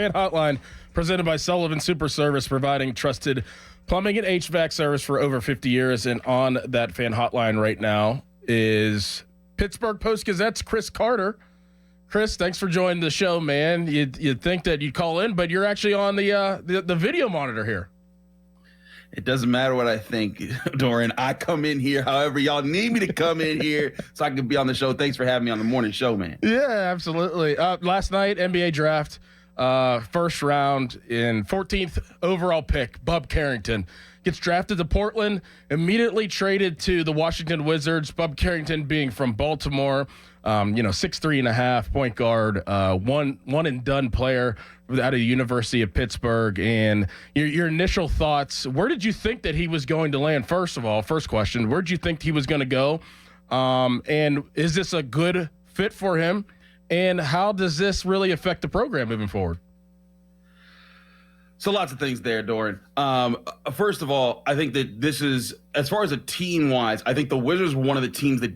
Fan Hotline, presented by Sullivan Super Service, providing trusted plumbing and HVAC service for over 50 years. And on that Fan Hotline right now is Pittsburgh Post-Gazette's Chris Carter. Chris, thanks for joining the show, man. You'd think that you'd call in, but you're actually on the video monitor here. It doesn't matter what I think, Dorin. I come in here however y'all need me to come in here so I can be on the show. Thanks for having me on the morning show, man. Yeah, absolutely. Last night, NBA draft, first round in 14th overall pick, Bub Carrington gets drafted to Portland, immediately traded to the Washington Wizards. Bub Carrington being from Baltimore, 6'3.5", point guard, one and done player out of the University of Pittsburgh. And your initial thoughts, where did you think that he was going to land? First of all, first question, where did you think he was going to go? And is this a good fit for him? And how does this really affect the program moving forward? So lots of things there, Dorin. First of all, I think that this is, as far as a team-wise, I think the Wizards were one of the teams that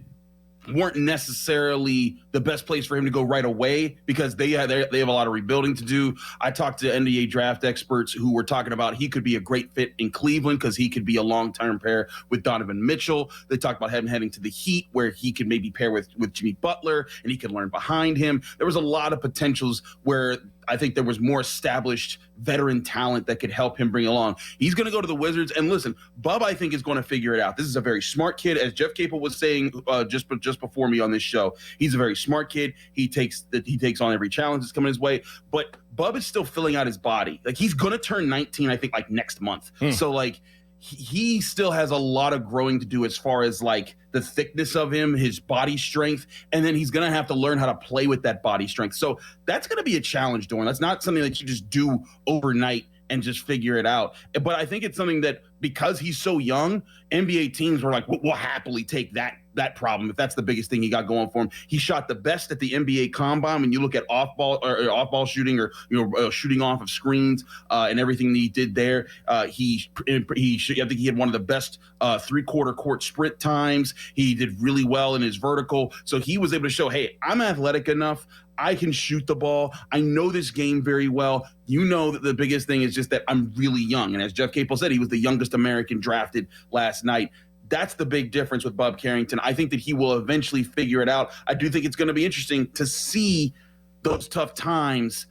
weren't necessarily the best place for him to go right away because they have a lot of rebuilding to do. I talked to NBA draft experts who were talking about he could be a great fit in Cleveland because he could be a long-term pair with Donovan Mitchell. They talked about him heading to the Heat where he could maybe pair with Jimmy Butler and he could learn behind him. There was a lot of potentials where I think there was more established veteran talent that could help him bring along. He's going to go to the Wizards. And listen, Bub, I think, is going to figure it out. This is a very smart kid. As Jeff Capel was saying just before me on this show, he's a very smart kid. He takes on every challenge that's coming his way. But Bub is still filling out his body. Like, he's going to turn 19, I think, like next month. So, like, he still has a lot of growing to do as far as like the thickness of him, his body strength, and then he's going to have to learn how to play with that body strength. So that's going to be a challenge, Dorin. That's not something that you just do overnight and just figure it out. But I think it's something that because he's so young, NBA teams were like, we'll happily take that problem if that's the biggest thing he got going for him. He shot the best at the NBA Combine when you look at off-ball shooting or shooting off of screens and everything that he did there. I think he had one of the best three-quarter court sprint times. He did really well in his vertical. So he was able to show, hey, I'm athletic enough. I can shoot the ball. I know this game very well. You know that the biggest thing is just that I'm really young. And as Jeff Capel said, he was the youngest American drafted last night. That's the big difference with Bub Carrington. I think that he will eventually figure it out. I do think it's going to be interesting to see those tough times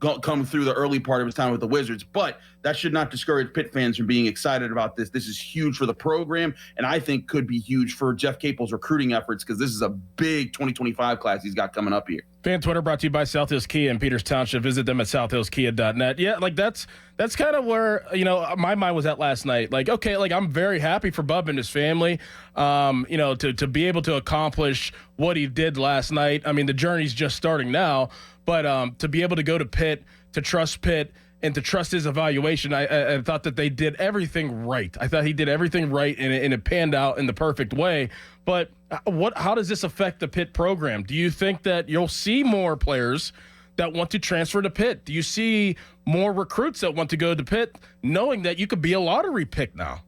come through the early part of his time with the Wizards, but that should not discourage Pitt fans from being excited about this. This is huge for the program, and I think could be huge for Jeff Capel's recruiting efforts because this is a big 2025 class he's got coming up here. Fan Twitter brought to you by South Hills Kia in Peters Township. Visit them at southhillskia.net. Yeah, like that's kind of where, my mind was at last night. Like, okay, like I'm very happy for Bub and his family, to be able to accomplish what he did last night. I mean, the journey's just starting now, but to be able to go to Pitt, to trust Pitt, and to trust his evaluation, I thought that they did everything right. I thought he did everything right, and it panned out in the perfect way. But how does this affect the Pitt program? Do you think that you'll see more players that want to transfer to Pitt? Do you see more recruits that want to go to Pitt, knowing that you could be a lottery pick now?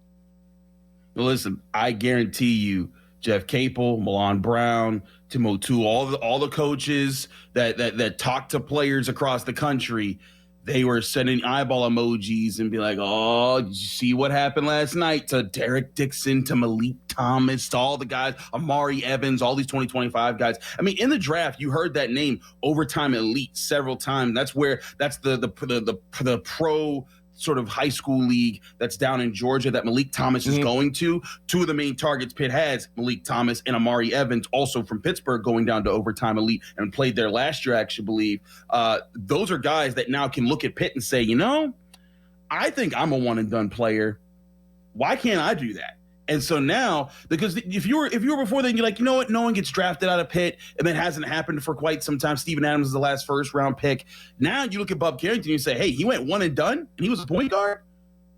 Well, listen, I guarantee you, Jeff Capel, Milan Brown, Tim O'Toole, all the coaches that talk to players across the country, they were sending eyeball emojis and be like, oh, did you see what happened last night to Derek Dixon, to Malik Thomas, to all the guys, Amari Evans, all these 2025 guys. I mean, in the draft, you heard that name, Overtime Elite, several times. That's the pro sort of high school league that's down in Georgia that Malik Thomas is going to. Two of the main targets Pitt has, Malik Thomas and Amari Evans, also from Pittsburgh, going down to Overtime Elite and played there last year, I actually believe. Those are guys that now can look at Pitt and say, I think I'm a one-and-done player. Why can't I do that? And so now, because if you were before then, you're like, you know what? No one gets drafted out of Pitt, and that hasn't happened for quite some time. Steven Adams is the last first-round pick. Now you look at Bub Carrington and you say, hey, he went one and done, and he was a point guard?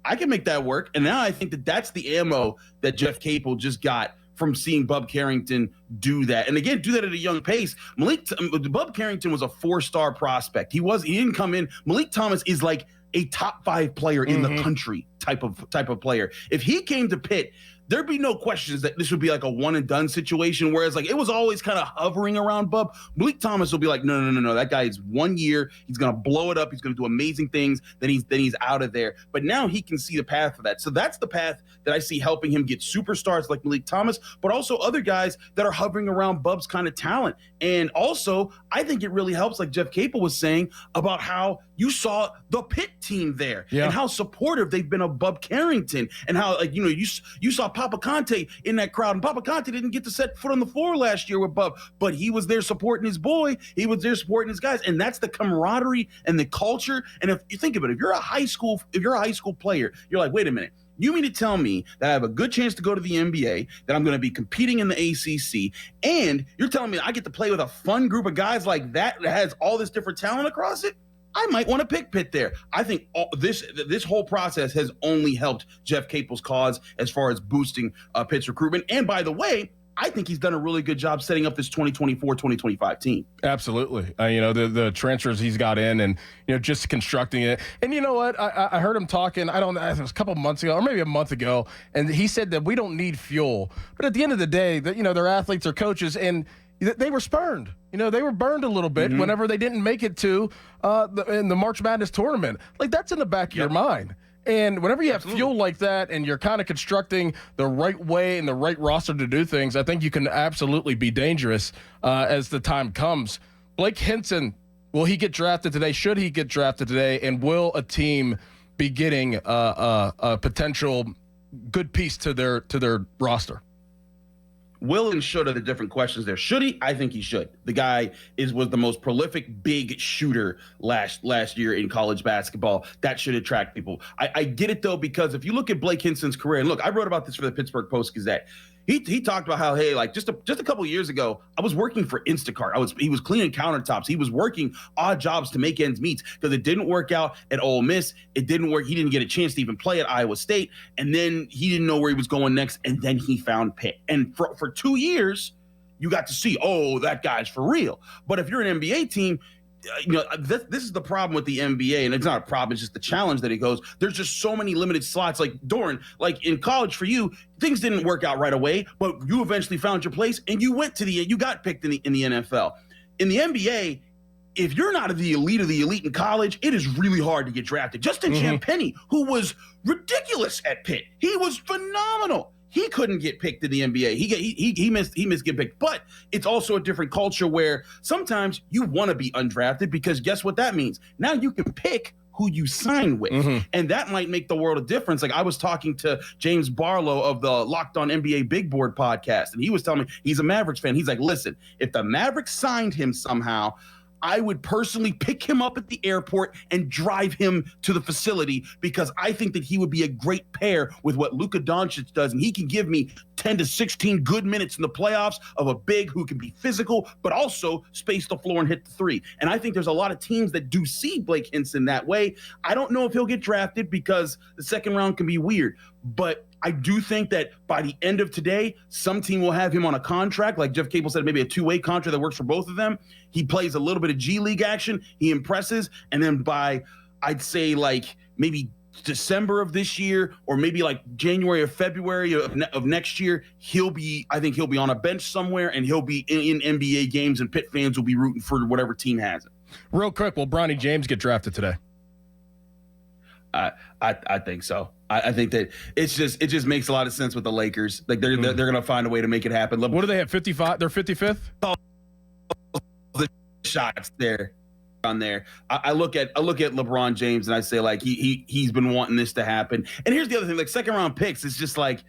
I can make that work. And now I think that that's the ammo that Jeff Capel just got from seeing Bub Carrington do that. And again, do that at a young pace. Bub Carrington was a four-star prospect. He didn't come in. Malik Thomas is like a top 5 player in the country type of player. If he came to Pitt, there'd be no questions that this would be like a one and done situation. Whereas like it was always kind of hovering around Bub. Malik Thomas will be like, no. That guy is 1 year. He's going to blow it up. He's going to do amazing things. Then he's out of there. But now he can see the path for that. So that's the path that I see helping him get superstars like Malik Thomas, but also other guys that are hovering around Bub's kind of talent. And also, I think it really helps, like Jeff Capel was saying, about how you saw the Pitt team there and how supportive they've been of Bub Carrington, and how, like, you saw Papa Conte in that crowd, and Papa Conte didn't get to set foot on the floor last year with Bub, but he was there supporting his boy. He was there supporting his guys, and that's the camaraderie and the culture. And if you think of it, if you're a high school player, you're like, wait a minute. You mean to tell me that I have a good chance to go to the NBA, that I'm going to be competing in the ACC, and you're telling me I get to play with a fun group of guys like that has all this different talent across it? I might want to pick Pitt there. I think this whole process has only helped Jeff Capel's cause as far as boosting Pitt's recruitment. And by the way, I think he's done a really good job setting up this 2024-2025 team. Absolutely. The transfers he's got in, and, just constructing it. And you know what? I heard him talking, it was a couple months ago or maybe a month ago, and he said that we don't need fuel. But at the end of the day, they're athletes, they're coaches, and they were spurned. They were burned a little bit whenever they didn't make it to in the March Madness tournament. Like, that's in the back of your mind. And whenever you have fuel like that and you're kind of constructing the right way and the right roster to do things, I think you can absolutely be dangerous as the time comes. Blake Hinson, will he get drafted today? Should he get drafted today? And will a team be getting a potential good piece to their roster? Will and should are the different questions there. Should he? I think he should. The guy was the most prolific big shooter last year in college basketball. That should attract people. I get it, though, because if you look at Blake Hinson's career, and look, I wrote about this for the Pittsburgh Post-Gazette. He talked about how, hey, like just a couple of years ago, I was working for Instacart. He was cleaning countertops. He was working odd jobs to make ends meet because it didn't work out at Ole Miss. It didn't work. He didn't get a chance to even play at Iowa State. And then he didn't know where he was going next. And then he found Pitt. And for 2 years, you got to see, oh, that guy's for real. But if you're an NBA team, this is the problem with the NBA, and it's not a problem, it's just the challenge that it goes. There's just so many limited slots. Like Dorin, like in college for you, things didn't work out right away, but you eventually found your place and you got picked in the NFL. In the NBA, if you're not the elite of the elite in college, it is really hard to get drafted. Justin Champagnie, who was ridiculous at Pitt, he was phenomenal. He couldn't get picked in the NBA. He missed getting picked. But it's also a different culture where sometimes you want to be undrafted because guess what that means? Now you can pick who you sign with. And that might make the world a difference. Like I was talking to James Barlow of the Locked On NBA Big Board podcast, and he was telling me he's a Mavericks fan. He's like, listen, if the Mavericks signed him somehow, I would personally pick him up at the airport and drive him to the facility because I think that he would be a great pair with what Luka Doncic does. And he can give me 10 to 16 good minutes in the playoffs of a big who can be physical, but also space the floor and hit the three. And I think there's a lot of teams that do see Blake Hinson that way. I don't know if he'll get drafted because the second round can be weird, but I do think that by the end of today, some team will have him on a contract, like Jeff Capel said, maybe a two-way contract that works for both of them. He plays a little bit of G League action. He impresses. And then by, I'd say, like maybe December of this year or maybe like January or February of next year, I think he'll be on a bench somewhere and he'll be in NBA games and Pitt fans will be rooting for whatever team has it. Real quick, will Bronny James get drafted today? I think so. I think that it just makes a lot of sense with the Lakers. Like they're going to find a way to make it happen. What do they have? 55? They're 55th. The shots there on there. I look at LeBron James and I say like he's been wanting this to happen. And here's the other thing: like second round picks, it's just like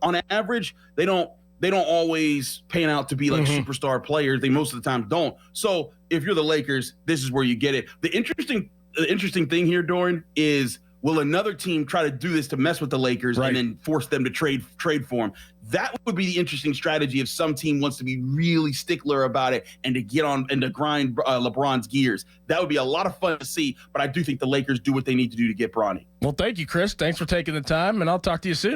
on average they don't always pan out to be like superstar players. They most of the time don't. So if you're the Lakers, this is where you get it. The interesting thing here, Dorin, is will another team try to do this to mess with the Lakers and then force them to trade for him? That would be the interesting strategy if some team wants to be really stickler about it and to get on and to grind LeBron's gears. That would be a lot of fun to see, but I do think the Lakers do what they need to do to get Bronny. Well, thank you, Chris. Thanks for taking the time, and I'll talk to you soon, man.